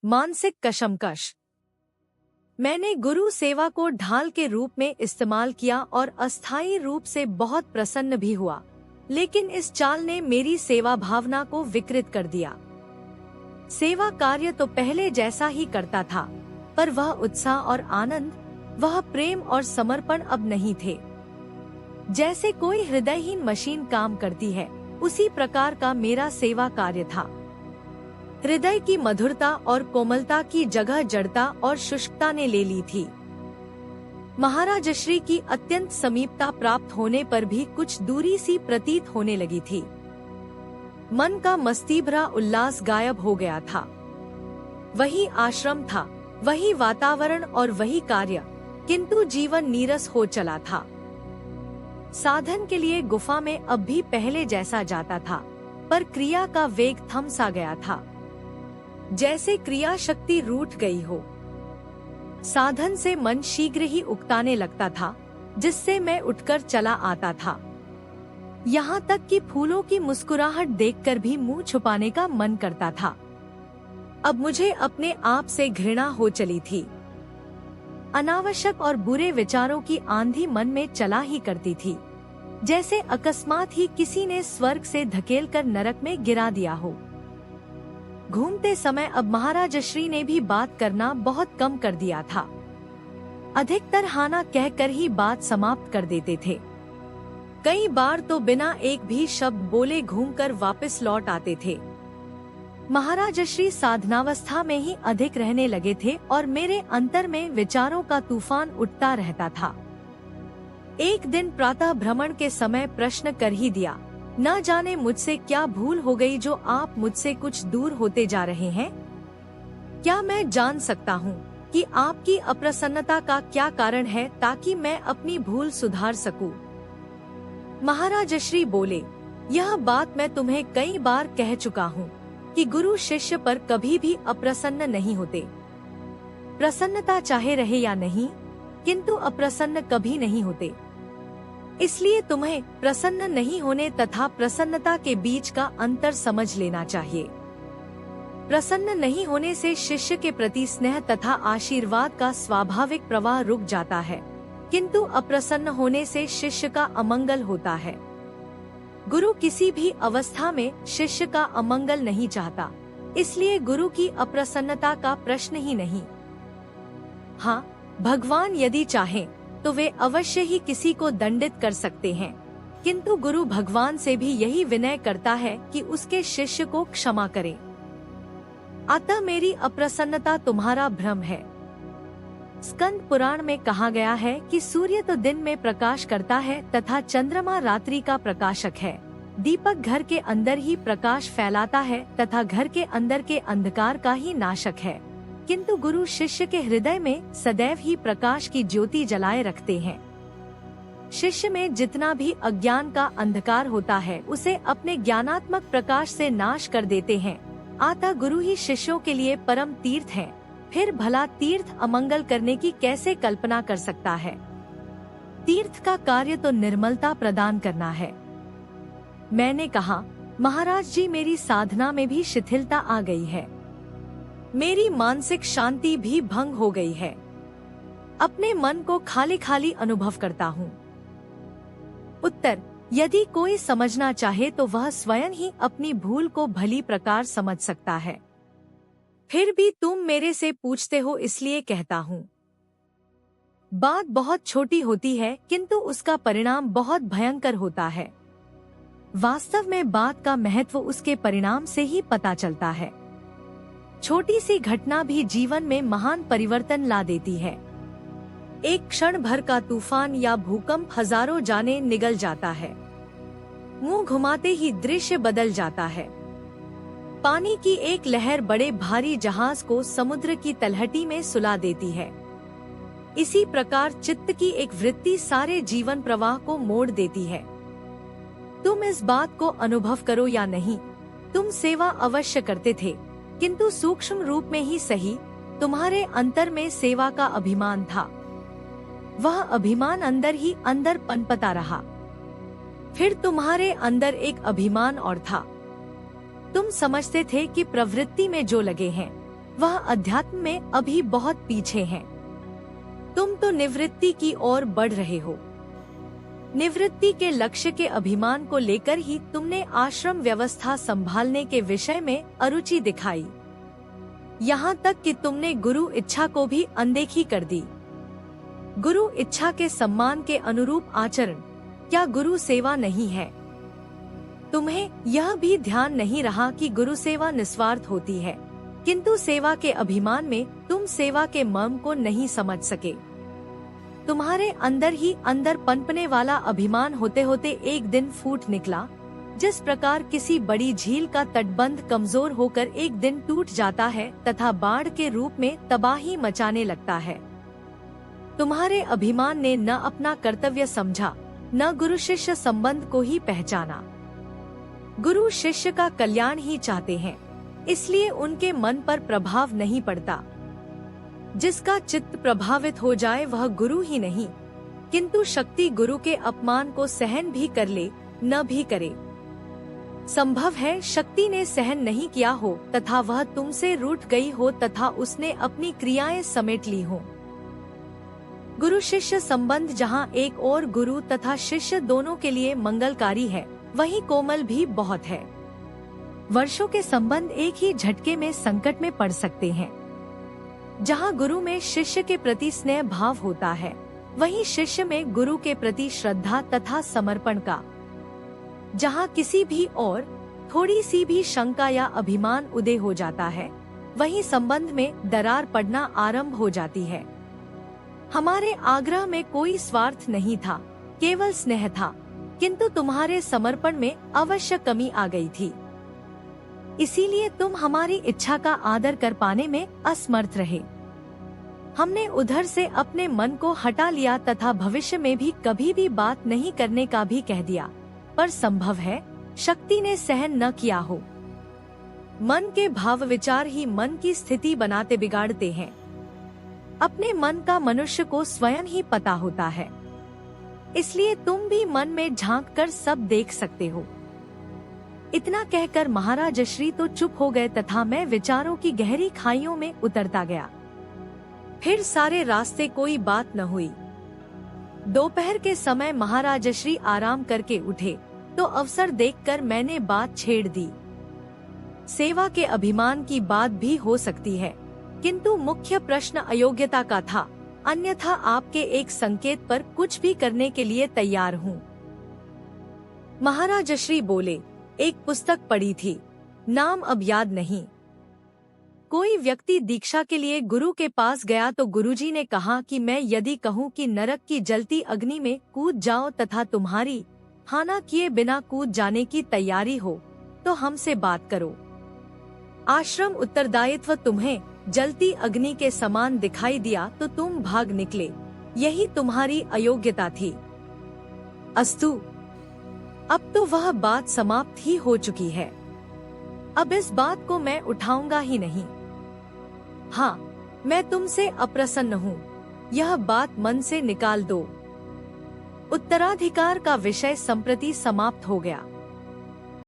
मानसिक कशमकश। मैंने गुरु सेवा को ढाल के रूप में इस्तेमाल किया और अस्थायी रूप से बहुत प्रसन्न भी हुआ, लेकिन इस चाल ने मेरी सेवा भावना को विकृत कर दिया। सेवा कार्य तो पहले जैसा ही करता था, पर वह उत्साह और आनंद, वह प्रेम और समर्पण अब नहीं थे। जैसे कोई हृदयहीन मशीन काम करती है, उसी प्रकार का मेरा सेवा कार्य था। हृदय की मधुरता और कोमलता की जगह जड़ता और शुष्कता ने ले ली थी। महाराजश्री की अत्यंत समीपता प्राप्त होने पर भी कुछ दूरी सी प्रतीत होने लगी थी। मन का मस्तीभरा उल्लास गायब हो गया था। वही आश्रम था, वही वातावरण और वही कार्य, किंतु जीवन नीरस हो चला था। साधन के लिए गुफा में अब भी पहले जैसा जाता था, पर क्रिया का वेग थम सा गया था, जैसे क्रिया शक्ति रूठ गई हो। साधन से मन शीघ्र ही उकताने लगता था, जिससे मैं उठकर चला आता था। यहाँ तक कि फूलों की मुस्कुराहट देखकर भी मुंह छुपाने का मन करता था। अब मुझे अपने आप से घृणा हो चली थी। अनावश्यक और बुरे विचारों की आंधी मन में चला ही करती थी, जैसे अकस्मात ही किसी ने स्वर्ग से धकेलकर नरक में गिरा दिया हो। घूमते समय अब महाराजश्री ने भी बात करना बहुत कम कर दिया था। अधिकतर हाना कहकर ही बात समाप्त कर देते थे। कई बार तो बिना एक भी शब्द बोले घूमकर वापस लौट आते थे। महाराजश्री साधनावस्था में ही अधिक रहने लगे थे और मेरे अंतर में विचारों का तूफान उठता रहता था। एक दिन प्रातः भ्रमण के समय प्रश्न कर ही दिया, न जाने मुझसे क्या भूल हो गई जो आप मुझसे कुछ दूर होते जा रहे हैं। क्या मैं जान सकता हूँ कि आपकी अप्रसन्नता का क्या कारण है, ताकि मैं अपनी भूल सुधार सकूं? महाराजश्री बोले, यह बात मैं तुम्हें कई बार कह चुका हूँ कि गुरु शिष्य पर कभी भी अप्रसन्न नहीं होते। प्रसन्नता चाहे रहे या नहीं, किंतु अप्रसन्न कभी नहीं होते। इसलिए तुम्हें प्रसन्न नहीं होने तथा प्रसन्नता के बीच का अंतर समझ लेना चाहिए। प्रसन्न नहीं होने से शिष्य के प्रति स्नेह तथा आशीर्वाद का स्वाभाविक प्रवाह रुक जाता है, किंतु अप्रसन्न होने से शिष्य का अमंगल होता है। गुरु किसी भी अवस्था में शिष्य का अमंगल नहीं चाहता, इसलिए गुरु की अप्रसन्नता का प्रश्न ही नहीं। हाँ, भगवान यदि चाहें तो वे अवश्य ही किसी को दंडित कर सकते हैं, किंतु गुरु भगवान से भी यही विनय करता है कि उसके शिष्य को क्षमा करें। अतः मेरी अप्रसन्नता तुम्हारा भ्रम है। स्कंद पुराण में कहा गया है कि सूर्य तो दिन में प्रकाश करता है तथा चंद्रमा रात्रि का प्रकाशक है। दीपक घर के अंदर ही प्रकाश फैलाता है तथा घर के अंदर के अंधकार का ही नाशक है, किंतु गुरु शिष्य के हृदय में सदैव ही प्रकाश की ज्योति जलाए रखते हैं। शिष्य में जितना भी अज्ञान का अंधकार होता है, उसे अपने ज्ञानात्मक प्रकाश से नाश कर देते हैं। अतः गुरु ही शिष्यों के लिए परम तीर्थ है। फिर भला तीर्थ अमंगल करने की कैसे कल्पना कर सकता है? तीर्थ का कार्य तो निर्मलता प्रदान करना है। मैंने कहा, महाराज जी, मेरी साधना में भी शिथिलता आ गई है। मेरी मानसिक शांति भी भंग हो गई है। अपने मन को खाली खाली अनुभव करता हूँ। उत्तर, यदि कोई समझना चाहे तो वह स्वयं ही अपनी भूल को भली प्रकार समझ सकता है। फिर भी तुम मेरे से पूछते हो, इसलिए कहता हूँ। बात बहुत छोटी होती है, किंतु उसका परिणाम बहुत भयंकर होता है। वास्तव में बात का महत्व उसके परिणाम से ही पता चलता है। छोटी सी घटना भी जीवन में महान परिवर्तन ला देती है। एक क्षण भर का तूफान या भूकंप हजारों जाने निगल जाता है। मुंह घुमाते ही दृश्य बदल जाता है। पानी की एक लहर बड़े भारी जहाज को समुद्र की तलहटी में सुला देती है। इसी प्रकार चित्त की एक वृत्ति सारे जीवन प्रवाह को मोड़ देती है। तुम इस बात को अनुभव करो या नहीं, तुम सेवा अवश्य करते थे, किंतु सूक्ष्म रूप में ही सही, तुम्हारे अंतर में सेवा का अभिमान था। वह अभिमान अंदर ही अंदर पनपता रहा। फिर तुम्हारे अंदर एक अभिमान और था। तुम समझते थे कि प्रवृत्ति में जो लगे हैं वह अध्यात्म में अभी बहुत पीछे हैं। तुम तो निवृत्ति की ओर बढ़ रहे हो। निवृत्ति के लक्ष्य के अभिमान को लेकर ही तुमने आश्रम व्यवस्था संभालने के विषय में अरुचि दिखाई। यहाँ तक कि तुमने गुरु इच्छा को भी अनदेखी कर दी। गुरु इच्छा के सम्मान के अनुरूप आचरण क्या गुरु सेवा नहीं है? तुम्हें यह भी ध्यान नहीं रहा कि गुरु सेवा निस्वार्थ होती है, किंतु सेवा के अभिमान में तुम सेवा के मर्म को नहीं समझ सके। तुम्हारे अंदर ही अंदर पनपने वाला अभिमान होते होते एक दिन फूट निकला। जिस प्रकार किसी बड़ी झील का तटबंध कमजोर होकर एक दिन टूट जाता है तथा बाढ़ के रूप में तबाही मचाने लगता है, तुम्हारे अभिमान ने न अपना कर्तव्य समझा, न गुरु शिष्य संबंध को ही पहचाना। गुरु शिष्य का कल्याण ही चाहते हैं, इसलिए उनके मन पर प्रभाव नहीं पड़ता। जिसका चित्त प्रभावित हो जाए वह गुरु ही नहीं, किंतु शक्ति गुरु के अपमान को सहन भी कर ले, न भी करे। संभव है शक्ति ने सहन नहीं किया हो तथा वह तुमसे रूठ गई हो तथा उसने अपनी क्रियाएं समेट ली हो। गुरु शिष्य संबंध जहाँ एक और गुरु तथा शिष्य दोनों के लिए मंगलकारी है, वहीं कोमल भी बहुत है। वर्षों के संबंध एक ही झटके में संकट में पड़ सकते हैं। जहाँ गुरु में शिष्य के प्रति स्नेह भाव होता है, वहीं शिष्य में गुरु के प्रति श्रद्धा तथा समर्पण का। जहाँ किसी भी और थोड़ी सी भी शंका या अभिमान उदय हो जाता है, वहीं संबंध में दरार पड़ना आरंभ हो जाती है। हमारे आग्रह में कोई स्वार्थ नहीं था, केवल स्नेह था, किंतु तुम्हारे समर्पण में अवश्य कमी आ गई थी। इसीलिए तुम हमारी इच्छा का आदर कर पाने में असमर्थ रहे। हमने उधर से अपने मन को हटा लिया तथा भविष्य में भी कभी भी बात नहीं करने का भी कह दिया, पर संभव है शक्ति ने सहन न किया हो। मन के भाव विचार ही मन की स्थिति बनाते बिगाड़ते हैं। अपने मन का मनुष्य को स्वयं ही पता होता है, इसलिए तुम भी मन में झांक कर सब देख सकते हो। इतना कहकर महाराज श्री तो चुप हो गए तथा मैं विचारों की गहरी खाइयों में उतरता गया। फिर सारे रास्ते कोई बात न हुई। दोपहर के समय महाराज श्री आराम करके उठे तो अवसर देखकर मैंने बात छेड़ दी। सेवा के अभिमान की बात भी हो सकती है, किंतु मुख्य प्रश्न अयोग्यता का था, अन्यथा आपके एक संकेत पर कुछ भी करने के लिए तैयार हूँ। महाराज श्री बोले, एक पुस्तक पढ़ी थी, नाम अब याद नहीं। कोई व्यक्ति दीक्षा के लिए गुरु के पास गया तो गुरुजी ने कहा कि मैं यदि कहूँ कि नरक की जलती अग्नि में कूद जाओ तथा तुम्हारी हाना किए बिना कूद जाने की तैयारी हो तो हमसे बात करो। आश्रम उत्तरदायित्व तुम्हें जलती अग्नि के समान दिखाई दिया तो तुम भाग निकले, यही तुम्हारी अयोग्यता थी। अस्तु, अब तो वह बात समाप्त ही हो चुकी है। अब इस बात को मैं उठाऊंगा ही नहीं। हाँ, मैं तुमसे अप्रसन्न हूँ, यह बात मन से निकाल दो। उत्तराधिकार का विषय संप्रति समाप्त हो गया।